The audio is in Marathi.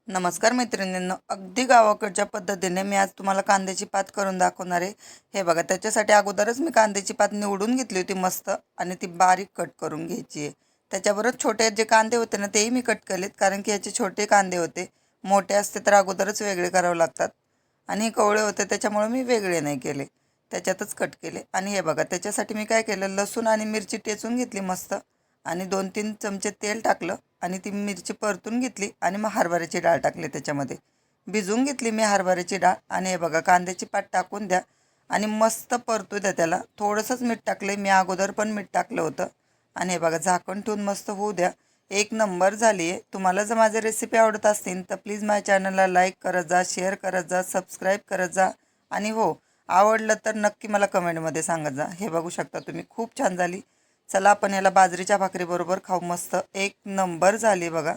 नमस्कार मैत्रिणींनो, अगदी गावाकडच्या पद्धतीने मी आज तुम्हाला कांद्याची पात करून दाखवणार आहे। हे बघा, त्याच्यासाठी अगोदरच मी कांद्याची पात निवडून घेतली होती मस्त, आणि ती बारीक कट करून घ्यायची आहे। त्याच्याबरोबर छोटे जे कांदे होते ना, तेही मी कट केलेत, कारण की याचे छोटे कांदे होते, मोठे असते तर अगोदरच वेगळे करावे लागतात, आणि कवळे होते त्याच्यामुळे मी वेगळे नाही केले, त्याच्यातच कट केले। आणि हे बघा, त्याच्यासाठी मी काय केलं, लसूण आणि मिरची टेचून घेतली मस्त, आणि 2-3 चमचे तेल टाकलं, आणि ती मिरची परतून घेतली, आणि मग हरभऱ्याची डाळ टाकली त्याच्यामध्ये, भिजवून घेतली मी हरभऱ्याची डाळ। आणि हे बघा, कांद्याची पात टाकून द्या आणि मस्त परतू द्या त्याला। थोडंसंच मीठ टाकले मी, अगोदर पण मीठ टाकलं होतं। आणि हे बघा, झाकण ठेवून मस्त होऊ द्या। एक नंबर झाली आहे। तुम्हाला जर माझे रेसिपी आवडत असतील तर प्लीज माझ्या चॅनलला लाईक करत जा, शेअर करत जा, सबस्क्राईब करत जा, आणि हो, आवडलं तर नक्की मला कमेंटमध्ये सांगत जा। हे बघू शकता तुम्ही, खूप छान झाली। चला आपण याला बाजरीच्या भाकरीबरोबर खाऊ, मस्त एक नंबर झाली बघा।